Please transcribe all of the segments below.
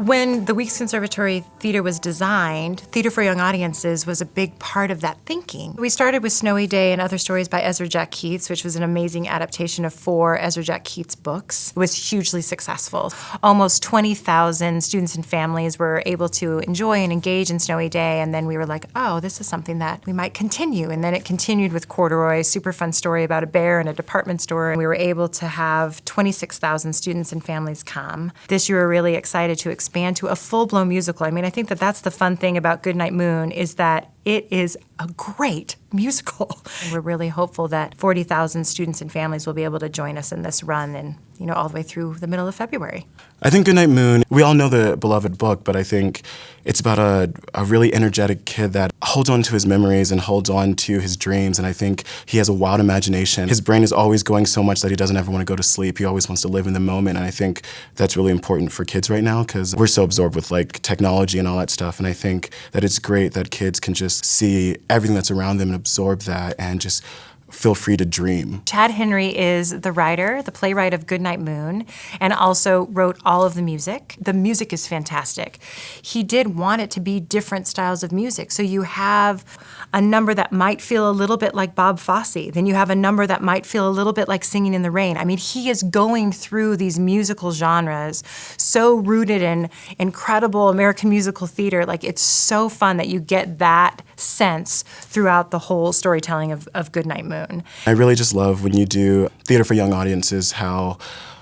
When the Weeks Conservatory Theatre was designed, theater for young audiences was a big part of that thinking. We started with Snowy Day and Other Stories by Ezra Jack Keats, which was an amazing adaptation of 4 Ezra Jack Keats books. It was hugely successful. Almost 20,000 students and families were able to enjoy and engage in Snowy Day, and then we were like, oh, this is something that we might continue. And then it continued with Corduroy, a super fun story about a bear in a department store, and we were able to have 26,000 students and families come. This year we're really excited to expand to a full-blown musical. I mean, I think that that's the fun thing about Goodnight Moon is that it is a great musical. And we're really hopeful that 40,000 students and families will be able to join us in this run and, all the way through the middle of February. I think Goodnight Moon, we all know the beloved book, but I think it's about a really energetic kid that holds on to his memories and holds on to his dreams, and I think he has a wild imagination. His brain is always going so much that he doesn't ever want to go to sleep. He always wants to live in the moment, and I think that's really important for kids right now because we're so absorbed with technology and all that stuff, and I think that it's great that kids can just see everything that's around them and absorb that and just feel free to dream. Chad Henry is the writer, the playwright of Goodnight Moon, and also wrote all of the music. The music is fantastic. He did want it to be different styles of music. So you have a number that might feel a little bit like Bob Fosse. Then you have a number that might feel a little bit like Singing in the Rain. I mean, he is going through these musical genres so rooted in incredible American musical theater. It's so fun that you get that sense throughout the whole storytelling of Goodnight Moon. I really just love when you do theater for young audiences how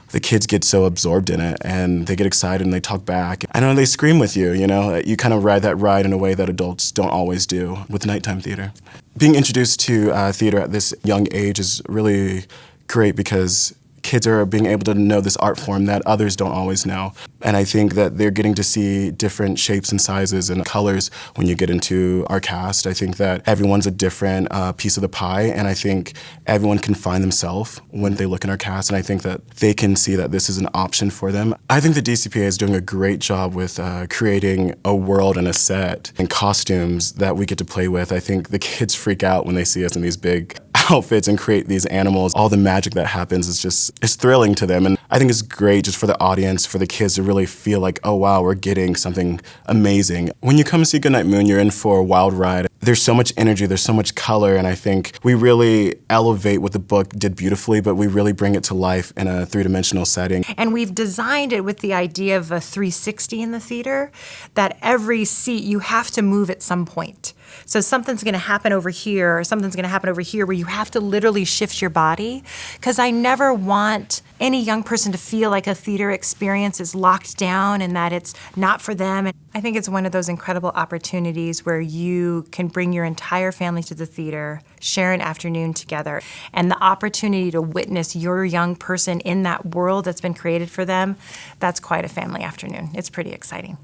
the kids get so absorbed in it and they get excited and they talk back. I know they scream with you, You kind of ride that ride in a way that adults don't always do with nighttime theater. Being introduced to theater at this young age is really great because kids are being able to know this art form that others don't always know. And I think that they're getting to see different shapes and sizes and colors when you get into our cast. I think that everyone's a different piece of the pie, and I think everyone can find themselves when they look in our cast, and I think that they can see that this is an option for them. I think the DCPA is doing a great job with creating a world and a set and costumes that we get to play with. I think the kids freak out when they see us in these big outfits and create these animals. All the magic that happens it's thrilling to them, and I think it's great just for the audience, for the kids to really feel like, oh wow, we're getting something amazing. When you come and see Goodnight Moon, you're in for a wild ride. There's so much energy, there's so much color, and I think we really elevate what the book did beautifully, but we really bring it to life in a three-dimensional setting. And we've designed it with the idea of a 360 in the theater, that every seat you have to move at some point. So something's gonna happen over here, or something's gonna happen over here where you have to literally shift your body, because I never want any young person to feel like a theater experience is locked down and that it's not for them. And I think it's one of those incredible opportunities where you can bring your entire family to the theater, share an afternoon together, and the opportunity to witness your young person in that world that's been created for them, that's quite a family afternoon. It's pretty exciting.